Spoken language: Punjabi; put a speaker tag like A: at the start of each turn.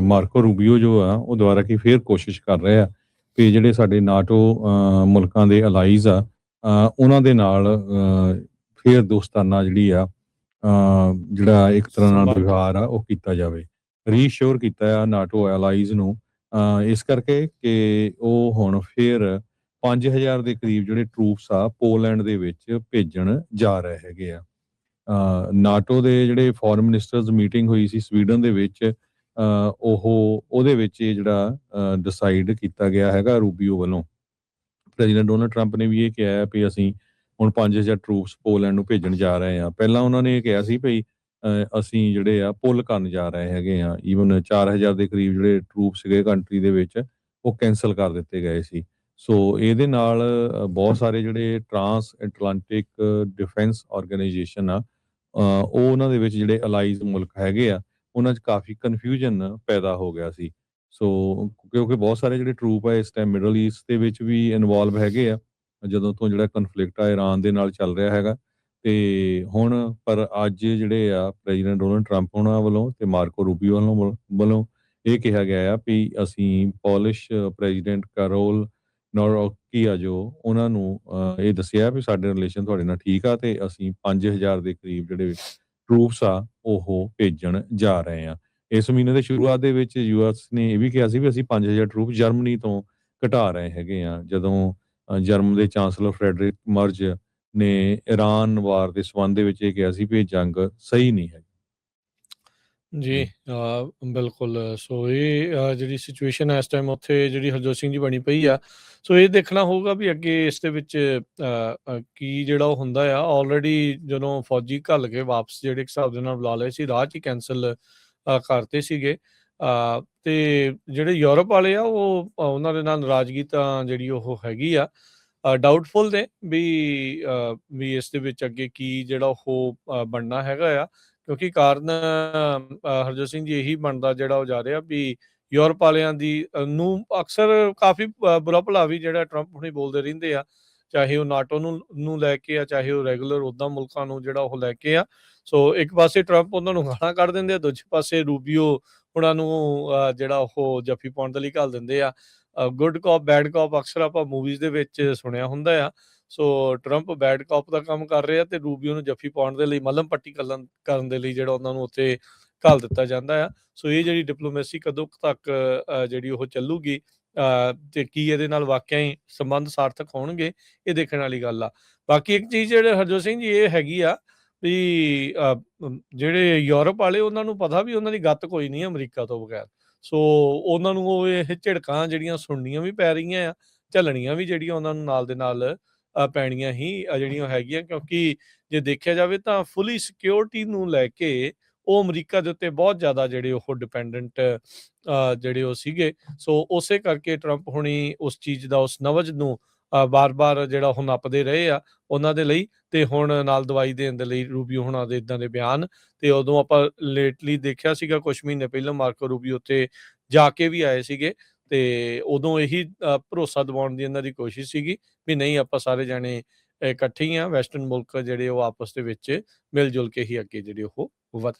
A: ਮਾਰਕੋ ਰੂਬੀਓ ਜੋ ਆ ਉਹ ਦੁਬਾਰਾ ਕੀ ਫੇਰ ਕੋਸ਼ਿਸ਼ ਕਰ ਰਹੇ ਆ ਕਿ ਜਿਹੜੇ ਸਾਡੇ ਨਾਟੋ ਮੁਲਕਾਂ ਦੇ ਅਲਾਈਜ਼ ਆ ਉਹਨਾਂ ਦੇ ਨਾਲ ਫੇਰ ਦੋਸਤਾਨਾ ਜਿਹੜੀ ਆ ਜਿਹੜਾ ਇੱਕ ਤਰ੍ਹਾਂ ਨਾਲ
B: ਸੰਭਾਲ
A: ਵਿਵਹਾਰ ਆ ਉਹ ਕੀਤਾ ਜਾਵੇ। ਰੀਅਸ਼ੋਰ ਕੀਤਾ ਆ ਨਾਟੋ ਐਲਾਈਜ਼ ਨੂੰ ਇਸ ਕਰਕੇ ਕਿ ਉਹ ਹੁਣ ਫੇਰ 5000 ਦੇ ਕਰੀਬ ਜਿਹੜੇ ਟਰੂਪਸ ਆ ਪੋਲੈਂਡ ਦੇ ਵਿੱਚ ਭੇਜਣ ਜਾ ਰਹੇ ਹੈਗੇ ਆ। ਨਾਟੋ ਦੇ ਜਿਹੜੇ ਫੋਰਨ ਮਿਨਿਸਟਰਸ ਮੀਟਿੰਗ ਹੋਈ ਸੀ ਸਵੀਡਨ ਦੇ ਵਿੱਚ ਉਹਦੇ ਵਿੱਚ ਇਹ ਜਿਹੜਾ ਡਿਸਾਈਡ ਕੀਤਾ ਗਿਆ ਹੈਗਾ ਰੂਬੀਓ ਵੱਲੋਂ। ਪ੍ਰੈਜ਼ੀਡੈਂਟ ਡੋਨਾਲਡ ਟਰੰਪ ਨੇ ਵੀ ਇਹ ਕਿਹਾ ਹੈ ਵੀ ਅਸੀਂ ਹੁਣ 5000 ਟਰੂਪਸ ਪੋਲੈਂਡ ਨੂੰ ਭੇਜਣ ਜਾ ਰਹੇ ਹਾਂ। ਪਹਿਲਾਂ ਉਹਨਾਂ ਨੇ ਇਹ ਕਿਹਾ ਸੀ ਭਈ ਅਸੀਂ ਜਿਹੜੇ ਆ ਪੁੱਲ ਕਰਨ ਜਾ ਰਹੇ ਹੈਗੇ ਆ। ਈਵਨ 4000 ਦੇ ਕਰੀਬ ਜਿਹੜੇ ਟਰੂਪ ਸੀਗੇ ਕੰਟਰੀ ਦੇ ਵਿੱਚ ਉਹ ਕੈਂਸਲ ਕਰ ਦਿੱਤੇ ਗਏ ਸੀ। ਸੋ ਇਹਦੇ ਨਾਲ ਬਹੁਤ ਸਾਰੇ ਜਿਹੜੇ ਟਰਾਂਸ ਐਟਲਾਂਟਿਕ ਡਿਫੈਂਸ ਆਰਗੇਨਾਈਜੇਸ਼ਨ ਆ ਉਹ ਉਹਨਾਂ ਦੇ ਵਿੱਚ ਜਿਹੜੇ ਅਲਾਈਜ਼ ਮੁਲਕ ਹੈਗੇ ਆ ਉਹਨਾਂ 'ਚ ਕਾਫੀ ਕਨਫਿਊਜ਼ਨ ਪੈਦਾ ਹੋ ਗਿਆ ਸੀ। ਸੋ ਕਿਉਂਕਿ ਬਹੁਤ ਸਾਰੇ ਜਿਹੜੇ ਟਰੂਪ ਆ ਇਸ ਟਾਈਮ ਮਿਡਲ ਈਸਟ ਦੇ ਵਿੱਚ ਵੀ ਇਨਵੋਲਵ ਹੈਗੇ ਆ ਜਦੋਂ ਤੋਂ ਜਿਹੜਾ ਕਨਫਲਿਕਟ ਆ ਇਰਾਨ ਦੇ ਨਾਲ ਚੱਲ ਰਿਹਾ ਹੈਗਾ। ਤੇ ਹੁਣ ਪਰ ਅੱਜ ਜਿਹੜੇ ਆ ਪ੍ਰੈਜ਼ੀਡੈਂਟ ਡੋਨਾਲਡ ਟਰੰਪ ਉਹਨਾਂ ਵੱਲੋਂ ਤੇ ਮਾਰਕੋ ਰੂਬੀਓ ਵੱਲੋਂ ਇਹ ਕਿਹਾ ਗਿਆ ਆ ਵੀ ਅਸੀਂ ਪੋਲਿਸ਼ ਪ੍ਰੈਜ਼ੀਡੈਂਟ ਕਾਰੋਲ ਨੌਰੋਕੀ ਆ ਜੋ ਉਹਨਾਂ ਨੂੰ ਇਹ ਦੱਸਿਆ ਵੀ ਸਾਡੇ ਰਿਲੇਸ਼ਨ ਤੁਹਾਡੇ ਨਾਲ ਠੀਕ ਆ ਤੇ ਅਸੀਂ 5000 ਦੇ ਕਰੀਬ ਜਿਹੜੇ ਟਰੂਪਸ ਆ ਉਹ ਭੇਜਣ ਜਾ ਰਹੇ ਆ। ਇਸ ਮਹੀਨੇ ਦੇ ਸ਼ੁਰੂਆਤ ਦੇ ਵਿੱਚ ਯੂਐਸ ਨੇ ਇਹ ਵੀ ਕਿਹਾ ਸੀ ਵੀ ਅਸੀਂ 5000 ਟਰੂਪ ਜਰਮਨੀ ਤੋਂ ਘਟਾ ਰਹੇ ਹੈਗੇ ਆ ਜਦੋਂ ਜਰਮਨ ਦੇ ਚਾਂਸਲਰ ਫਰੈਡਰਿਕ ਮਰਜ ਨੇ ਇਰਾਨ ਵਾਰ ਦੇ ਸੰਬੰਧ ਦੇ ਵਿੱਚ ਇਹ ਕਿਹਾ ਸੀ ਵੀ ਇਹ ਜੰਗ ਸਹੀ ਨਹੀਂ ਹੈ।
B: ਜੀ ਬਿਲਕੁਲ। ਸੋ ਇਹ ਜਿਹੜੀ ਸਿਚੁਏਸ਼ਨ ਹੈ ਇਸ ਟਾਈਮ ਉੱਥੇ ਜਿਹੜੀ ਹਰਜੋਤ ਸਿੰਘ ਜੀ ਬਣੀ ਪਈ ਆ। ਸੋ ਇਹ ਦੇਖਣਾ ਹੋਊਗਾ ਵੀ ਅੱਗੇ ਇਸ ਦੇ ਵਿੱਚ ਕੀ ਜਿਹੜਾ ਉਹ ਹੁੰਦਾ ਆ। ਆਲਰੇਡੀ ਜਦੋਂ ਫੌਜੀ ਘੱਲ ਕੇ ਵਾਪਸ ਜਿਹੜੇ ਹਿਸਾਬ ਦੇ ਨਾਲ ਬੁਲਾ ਲਏ ਸੀ ਰਾਹ 'ਚ ਹੀ ਕੈਂਸਲ ਕਰਤੇ ਸੀਗੇ। ਤੇ ਜਿਹੜੇ ਯੂਰਪ ਵਾਲੇ ਆ ਉਹ ਉਹਨਾਂ ਦੇ ਨਾਲ ਨਾਰਾਜ਼ਗੀ ਤਾਂ ਜਿਹੜੀ ਉਹ ਹੈਗੀ ਆ ਡਾਊਟਫੁਲ ਨੇ ਵੀ ਇਸ ਦੇ ਵਿੱਚ ਅੱਗੇ ਕੀ ਜਿਹੜਾ ਉਹ ਬਣਨਾ ਹੈਗਾ ਆ। ਕਿਉਂਕਿ ਕਾਰਨ ਹਰਜੋਤ ਸਿੰਘ ਜੀ ਇਹੀ ਬਣਦਾ ਜਿਹੜਾ ਉਹ ਜਾ ਰਿਹਾ ਵੀ ਯੂਰਪ ਵਾਲਿਆਂ ਦੀ ਨੂੰ ਅਕਸਰ ਕਾਫੀ ਬੁਰਾ ਭਲਾ ਵੀ ਜਿਹੜਾ ਟਰੰਪ ਹੁਣੀ ਬੋਲਦੇ ਰਹਿੰਦੇ ਆ ਚਾਹੇ ਉਹ ਨਾਟੋ ਨੂੰ ਲੈ ਕੇ ਆ ਚਾਹੇ ਉਹ ਰੈਗੂਲਰ ਉੱਦਾਂ ਮੁਲਕਾਂ ਨੂੰ ਜਿਹੜਾ ਉਹ ਲੈ ਕੇ ਆ। ਸੋ ਇੱਕ ਪਾਸੇ ਟਰੰਪ ਉਹਨਾਂ ਨੂੰ ਗਾਲਾਂ ਕੱਢ ਦਿੰਦੇ ਆ ਦੂਜੇ ਪਾਸੇ ਰੂਬੀਓ ਉਹਨਾਂ ਨੂੰ ਜਿਹੜਾ ਉਹ ਜੱਫੀ ਪਾਉਣ ਦੇ ਲਈ ਘੱਲ ਦਿੰਦੇ ਆ। ਗੁੱਡ ਕਾਪ ਬੈਡ ਕਾਪ ਅਕਸਰ ਆਪਾਂ ਮੂਵੀਜ਼ ਦੇ ਵਿੱਚ ਸੁਣਿਆ ਹੁੰਦਾ ਆ। ਸੋ ਟਰੰਪ ਬੈਡ ਕਾਪ ਦਾ ਕੰਮ ਕਰ ਰਿਹਾ ਤੇ ਰੂਬੀਓ ਨੂੰ ਜੱਫੀ ਪਾਉਣ ਦੇ ਲਈ ਮੱਲਮ ਪੱਟੀ ਕਰਨ ਦੇ ਲਈ ਜਿਹੜਾ ਉਹਨਾਂ ਨੂੰ ਉੱਥੇ ਘੱਲ ਦਿੱਤਾ ਜਾਂਦਾ ਆ। ਸੋ ਇਹ ਜਿਹੜੀ ਡਿਪਲੋਮੇਸੀ ਕਦੋਂ ਤੱਕ ਜਿਹੜੀ ਉਹ ਚੱਲੂਗੀ ਤੇ ਕੀ ਇਹਦੇ ਨਾਲ ਵਾਕਿਆ ਹੀ ਸੰਬੰਧ ਸਾਰਥਕ ਹੋਣਗੇ ਇਹ ਦੇਖਣ ਵਾਲੀ ਗੱਲ ਆ। ਬਾਕੀ ਇੱਕ ਚੀਜ਼ ਜਿਹੜੇ ਹਰਜੋਤ ਸਿੰਘ ਜੀ ਇਹ ਹੈਗੀ ਆ ਵੀ ਜਿਹੜੇ ਯੂਰਪ ਵਾਲੇ ਉਹਨਾਂ ਨੂੰ ਪਤਾ ਵੀ ਉਹਨਾਂ ਦੀ ਗੱਤ ਕੋਈ ਨਹੀਂ ਅਮਰੀਕਾ ਤੋਂ ਬਗੈਰ। ਸੋ ਉਹਨਾਂ ਨੂੰ ਉਹ ਇਹ ਝਿੜਕਾਂ ਜਿਹੜੀਆਂ ਸੁਣਨੀਆਂ ਵੀ ਪੈ ਰਹੀਆਂ ਆ ਝੱਲਣੀਆਂ ਵੀ ਜਿਹੜੀਆਂ ਉਹਨਾਂ ਨੂੰ ਨਾਲ ਦੇ ਨਾਲ ਪੈਣੀਆਂ ਹੀ ਜਿਹੜੀਆਂ ਹੈਗੀਆਂ। ਕਿਉਂਕਿ ਜੇ ਦੇਖਿਆ ਜਾਵੇ ਤਾਂ ਫੁੱਲੀ ਸਿਕਿਉਰਿਟੀ ਨੂੰ ਲੈ ਕੇ ਉਹ ਅਮਰੀਕਾ ਦੇ ਉੱਤੇ ਬਹੁਤ ਜ਼ਿਆਦਾ ਜਿਹੜੇ ਉਹ ਡਿਪੈਂਡੈਂਟ ਜਿਹੜੇ ਉਹ ਸੀਗੇ। ਸੋ ਉਸੇ ਕਰਕੇ ਟਰੰਪ ਹੁਣੀ ਉਸ ਚੀਜ਼ ਦਾ ਉਸ ਨਵਜ ਨੂੰ ਬਾਰ-ਬਾਰ ਜਿਹੜਾ ਉਹ ਨੱਪਦੇ ਰਹੇ ਆ ਉਹਨਾਂ ਦੇ ਲਈ ਤੇ ਹੁਣ ਨਾਲ ਦਵਾਈ ਦੇਣ ਦੇ ਲਈ ਰੂਬੀਓ ਹੁਣਾਂ ਦੇ ਇੱਦਾਂ ਦੇ ਬਿਆਨ। ਤੇ ਉਦੋਂ ਆਪਾਂ ਲੇਟਲੀ ਦੇਖਿਆ ਸੀਗਾ ਕੁਛ ਮਹੀਨੇ ਪਹਿਲਾਂ ਮਾਰਕੋ ਰੂਬੀਓ ਉੱਤੇ ਜਾ ਕੇ ਵੀ ਆਏ ਸੀਗੇ ਤੇ ਉਦੋਂ ਇਹੀ ਭਰੋਸਾ ਦਿਵਾਉਣ ਦੀ ਇਹਨਾਂ ਦੀ ਕੋਸ਼ਿਸ਼ ਸੀਗੀ ਵੀ ਨਹੀਂ ਆਪਾਂ ਸਾਰੇ ਜਾਣੇ ਇਕੱਠੇ ਹੀ ਆ ਵੈਸਟਰਨ ਮੁਲਕ ਜਿਹੜੇ ਉਹ ਆਪਸ ਦੇ ਵਿੱਚ ਮਿਲ ਜੁਲ ਕੇ ਹੀ ਅੱਗੇ ਜਿਹੜੇ ਉਹ ਵਧ